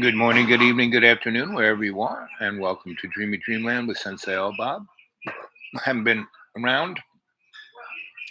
Good morning, good evening, good afternoon, wherever you are, and welcome to Dreamy Dreamland with Sensei El Bob. I haven't been around.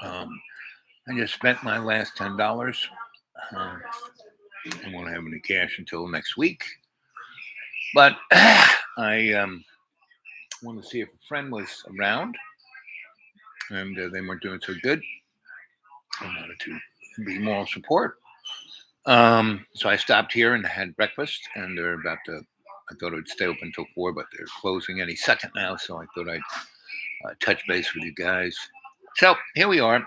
Um, I just spent my last $10. Um, I won't have any cash until next week, but I wanted to see if a friend was around, and they weren't doing so good. I wanted to be moral support. So I stopped here and had breakfast, and they're about to. I thought it would stay open until 4, but they're closing any second now. So I thought I'd touch base with you guys. So here we are,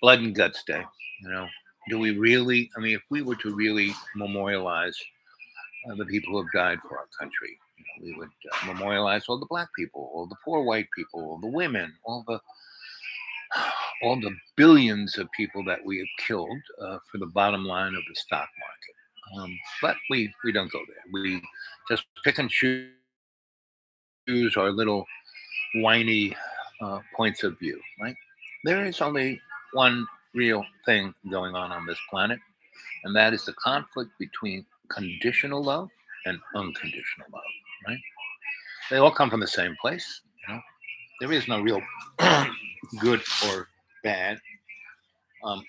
Blood and Guts Day. You know, do we really? I mean, if we were to really memorialize the people who have died for our country, we would memorialize all the black people, all the poor white people, all the women, all the billions of people that we have killed for the bottom line of the stock market. But we don't go there. We just pick and choose our little whiny points of view, right? There is only one real thing going on this planet, and that is the conflict between conditional love and unconditional love, right? They all come from the same place. There is no real good or bad.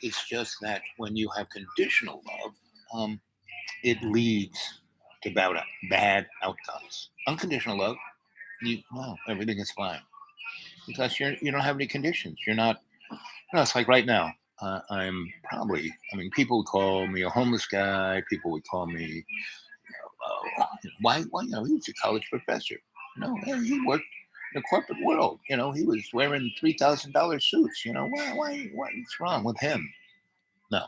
It's just that when you have conditional love, it leads to bad outcomes. Unconditional love, everything is fine because you don't have any conditions. You're not. It's like right now. I'm probably. I mean, people would call me a homeless guy. People would call me. Why? Why? He was a college professor. He worked in the corporate world. He was wearing $3,000 suits. Why? What's wrong with him? No.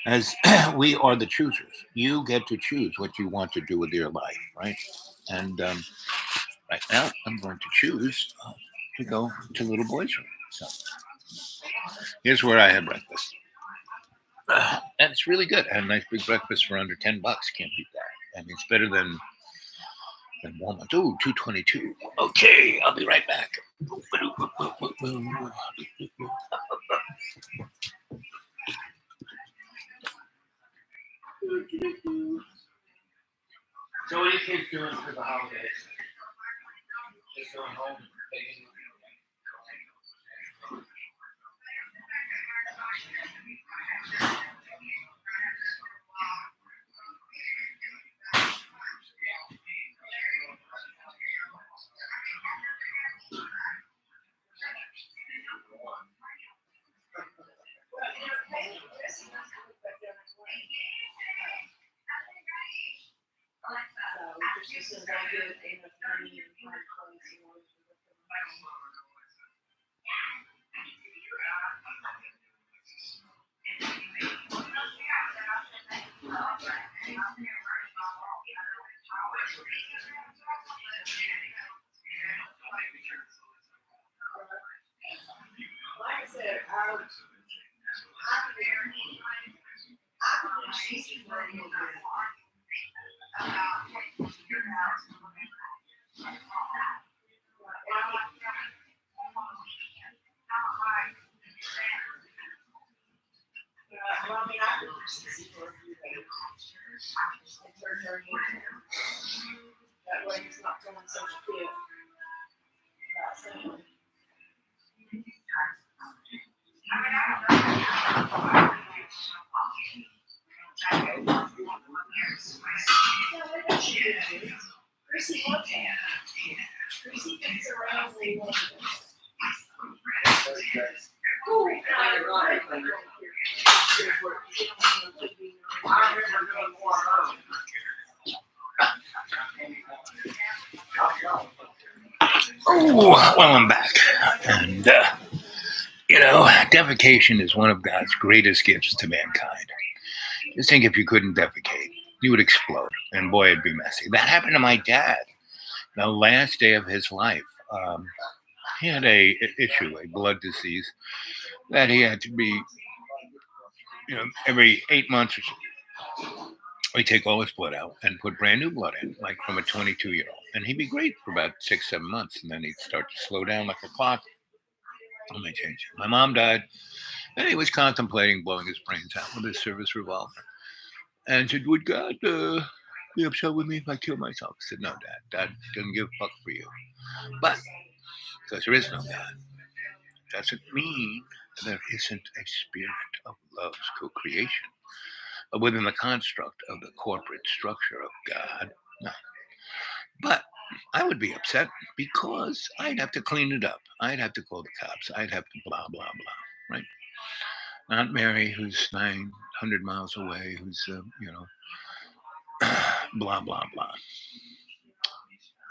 As we are the choosers, you get to choose what you want to do with your life, right? And right now, I'm going to choose to go to little boy's room. So here's where I had breakfast. And it's really good. I had a nice big breakfast for under $10. Can't beat that. I mean, it's better than Walmart. Ooh, 222. Okay, I'll be right back. So what are you kids doing for the holidays? Just going home and taking. Oh, well, I'm back. And, defecation is one of God's greatest gifts to mankind. Just think if you couldn't defecate, you would explode. And boy, it'd be messy. That happened to my dad. The last day of his life, he had a blood disease that he had to be, every 8 months or so, we take all his blood out and put brand new blood in, like from a 22-year-old. And he'd be great for about 6, 7 months. And then he'd start to slow down like a clock. And they changed it. My mom died, and he was contemplating blowing his brains out with his service revolver. And said, "Would God be upset with me if I kill myself?" I said, "No, Dad. Dad doesn't give a fuck for you. But because there is no God, doesn't mean there isn't a spirit of love's co-creation within the construct of the corporate structure of God. No. But I would be upset because I'd have to clean it up. I'd have to call the cops. I'd have to blah, blah, blah, right? Aunt Mary, who's 900 miles away, who's, blah, blah, blah.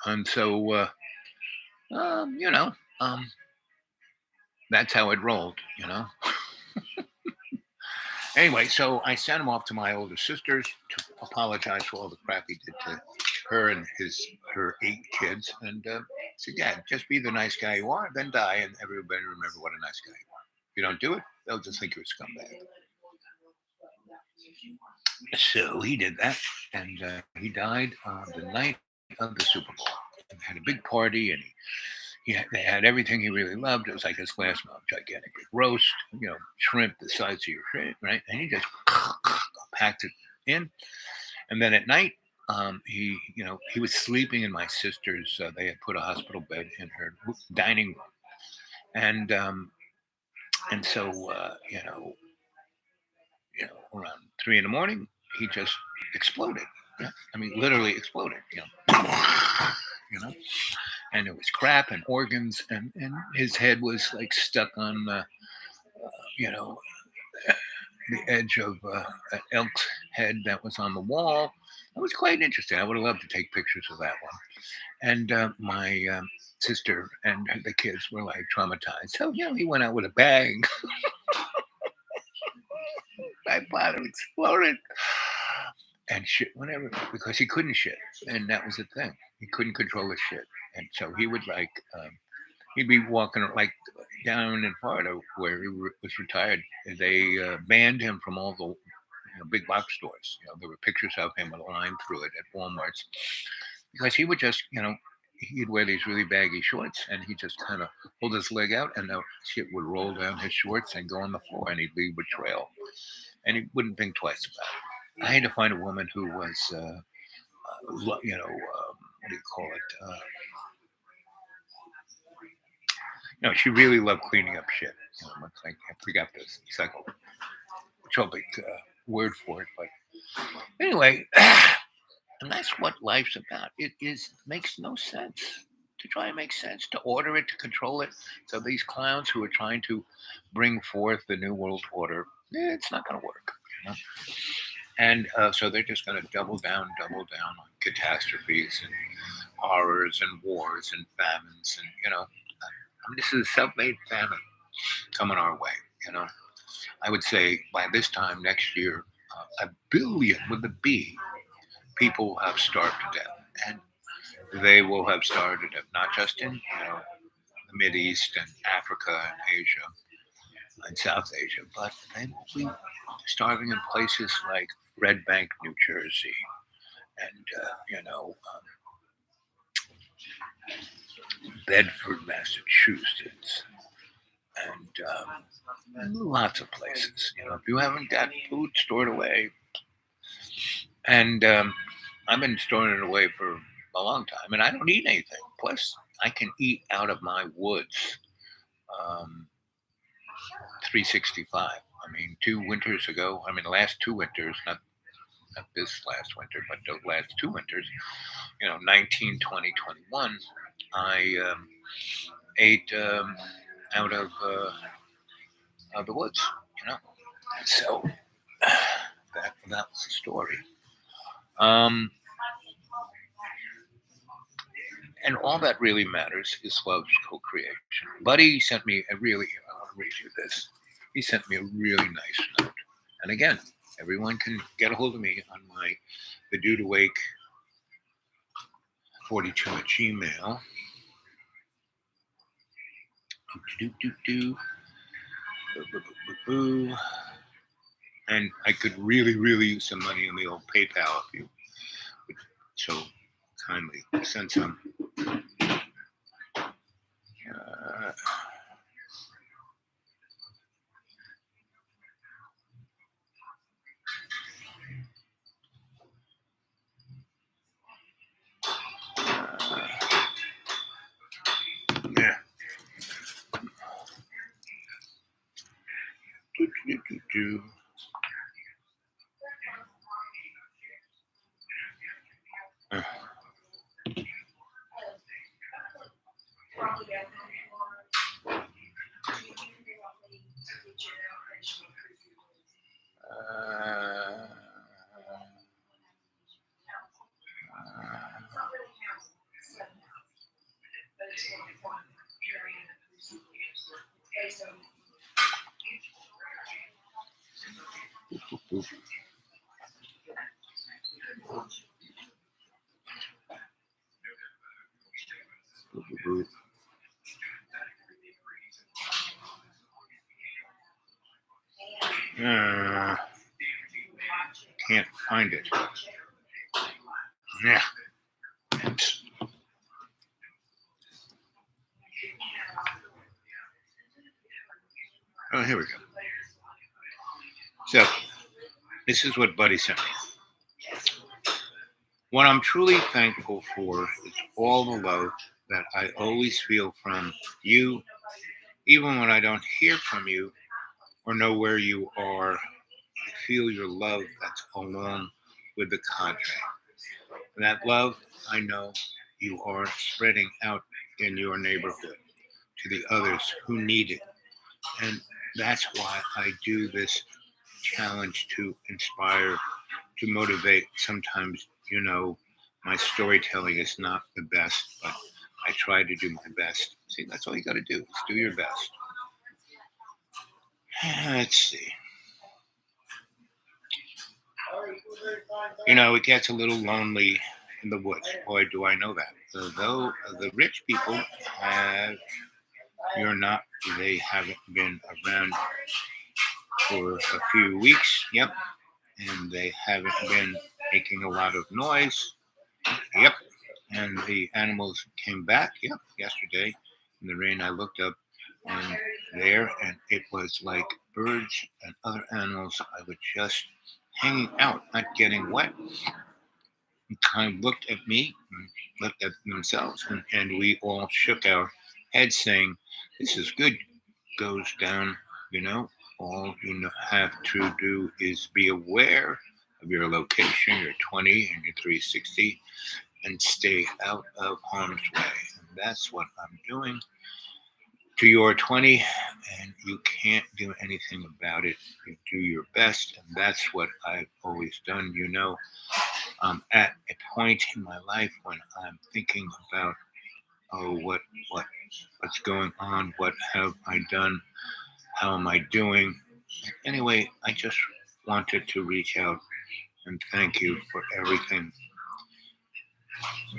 And so, um, you know, um, that's how it rolled. Anyway, so I sent him off to my older sisters to apologize for all the crap he did to her and her 8 kids. And said, "Yeah, just be the nice guy you are, then die, and everybody remember what a nice guy you are. If you don't do it, they'll just think you're a scumbag." So he did that, and he died on the night of the Super Bowl. He had a big party, and they had everything he really loved. It was like his last meal, gigantic big roast, shrimp the size of your shrimp, right? And he just packed it in. And then at night, he was sleeping in my sister's. They had put a hospital bed in her dining room, and so around 3 in the morning, he just exploded. Yeah, I mean, literally exploded. You know, and it was crap and organs, and his head was like stuck on, you know, the edge of an elk's head that was on the wall. It was quite interesting. I would have loved to take pictures of that one. And my sister and the kids were like traumatized. So, he went out with a bang. My bottom exploded. And shit, whatever, because he couldn't shit. And that was the thing. He couldn't control his shit. And so he would he'd be walking like down in Florida where he was retired. They banned him from all the big box stores. There were pictures of him with a line through it at Walmart's because he would just, he'd wear these really baggy shorts and he just kind of hold his leg out and the shit would roll down his shorts and go on the floor and he'd leave a trail and he wouldn't think twice about it. I had to find a woman who was, what do you call it? She really loved cleaning up shit. I forgot this psychotropic word for it, but anyway, and that's what life's about. It makes no sense to try and make sense, to order it, to control it. So these clowns who are trying to bring forth the new world order, it's not going to work. And so they're just going to double down on catastrophes and horrors and wars and famines and this is a self-made famine coming our way. I would say by this time next year, 1 billion with a B people have starved to death, and they will have started not just in the Mid East and Africa and Asia and South Asia, but they will be starving in places like Red Bank, New Jersey, and Bedford, Massachusetts, and lots of places. If you haven't got food stored away, and I've been storing it away for a long time, and I don't eat anything. Plus, I can eat out of my woods, 365. I mean, 2 winters ago. I mean, the last 2 winters, not this last winter, but the last 2 winters. 19, 20, 21. I ate out of the woods. So that was the story. And all that really matters is love's co-creation. Buddy sent me I want to read you this. He sent me a really nice note. And again, everyone can get a hold of me on my The Dude Awake 42 at Gmail. And I could really, really use some money on the old PayPal if you would so kindly send some. Do, do, do, do. Uh, uh, boop, boop, boop, boop. Uh, can't find it. Yeah. Oh, here we go. So, this is what Buddy sent me. What I'm truly thankful for is all the love that I always feel from you, even when I don't hear from you or know where you are. I feel your love that's along with the contract. That love, I know you are spreading out in your neighborhood to the others who need it. And that's why I do this challenge to inspire, to motivate. Sometimes, my storytelling is not the best, but I try to do my best. See, that's all you got to do is do your best. Let's see. It gets a little lonely in the woods. Boy, do I know that. Though the rich people have, you're not, they haven't been around for a few weeks. Yep. And they haven't been making a lot of noise. Yep. And the animals came back. Yep. Yesterday in the rain, I looked up and and it was like birds and other animals. I was just hanging out, not getting wet. And kind of looked at me, and looked at themselves, and we all shook our heads, saying, "This is good." Goes down, you know. All have to do is be aware of your location, your 20 and your 360, and stay out of harm's way. And that's what I'm doing to your 20, and you can't do anything about it. You do your best, and that's what I've always done. I'm at a point in my life when I'm thinking about, oh, what's going on? What have I done? How am I doing? Anyway, I just wanted to reach out and thank you for everything.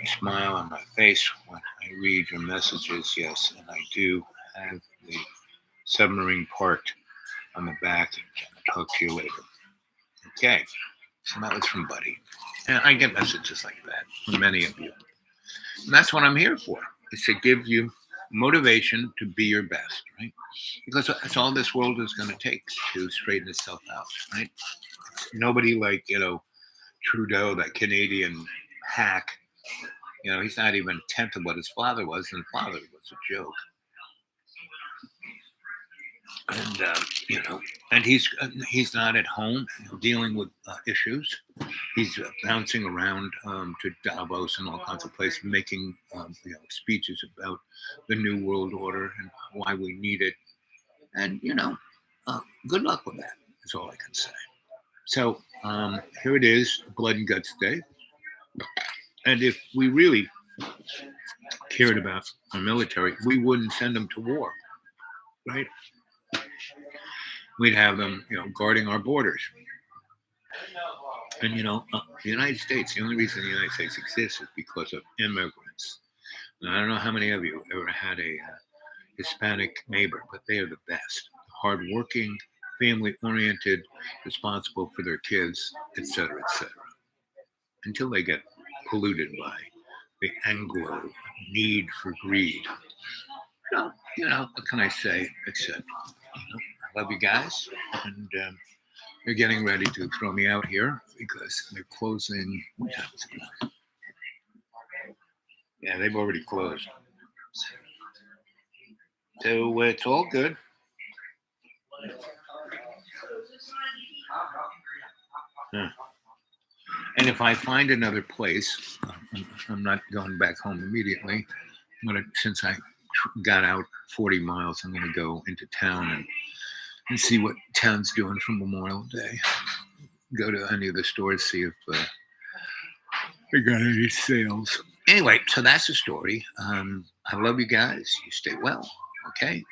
A smile on my face when I read your messages, yes, and I do have the submarine parked on the back. I'll talk to you later. Okay, so that was from Buddy. And I get messages like that from many of you. And that's what I'm here for, is to give you motivation to be your best, right? Because that's all this world is going to take to straighten itself out, right? Nobody like, Trudeau, that Canadian hack. He's not even a tenth of what his father was, and father was a joke. And and he's not at home dealing with issues. He's bouncing around to Davos and all kinds of places, making speeches about the new world order and why we need it. And good luck with that. Is all I can say. So here it is, Blood and Guts Day. And if we really cared about our military, we wouldn't send them to war, right? We'd have them, guarding our borders. And the United States, the only reason the United States exists is because of immigrants. And I don't know how many of you ever had a Hispanic neighbor, but they are the best. Hardworking, family-oriented, responsible for their kids, etc., etc. Until they get polluted by the Anglo need for greed. So, what can I say except, I love you guys, and they're getting ready to throw me out here because they're closing. What time is it now? Yeah, they've already closed. So it's all good. Yeah. And if I find another place, I'm not going back home immediately. Since I got out 40 miles, I'm gonna go into town and see what town's doing for Memorial Day. Go to any of the stores, see if they got any sales. Anyway, so that's the story. I love you guys. You stay well. Okay.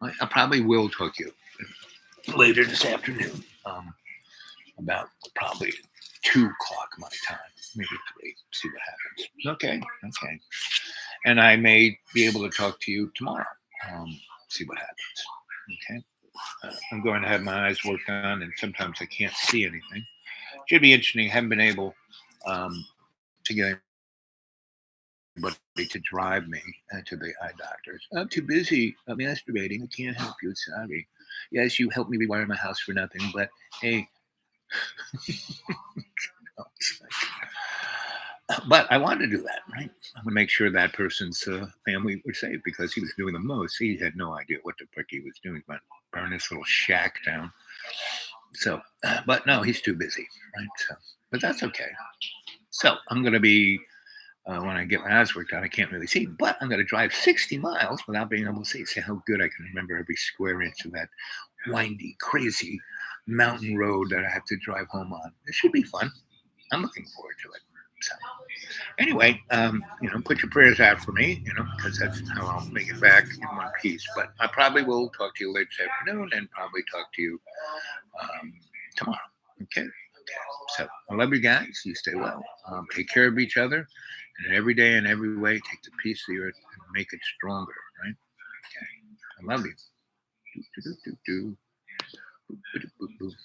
I probably will talk to you later this afternoon. About probably 2 o'clock my time, maybe three. See what happens. Okay. Okay. And I may be able to talk to you tomorrow. See what happens. Okay. I'm going to have my eyes worked on, and sometimes I can't see anything. Should be interesting. I haven't been able to get anybody to drive me to the eye doctors. I'm too busy. I'm masturbating. I can't help you. Sorry. Yes, you helped me rewire my house for nothing, but hey, oh, but I wanted to do that, right? I'm gonna make sure that person's family was safe because he was doing the most. He had no idea what the frick he was doing, but burn this little shack down. So, but no, he's too busy, right? So, but that's okay. So I'm gonna be when I get my eyes worked out, I can't really see, but I'm gonna drive 60 miles without being able to see. See how good I can remember every square inch of that windy, crazy mountain road that I have to drive home on. It should be fun. I'm looking forward to it. So anyway, put your prayers out for me, because that's how I'll make it back in one piece. But I probably will talk to you later this afternoon and probably talk to you tomorrow. Okay. Okay. So I love you guys. You stay well. Take care of each other. And every day in every way, take the peace of the earth and make it stronger, right? Okay. I love you. Do, do, do, do, do. Boop, boop, boop, boop.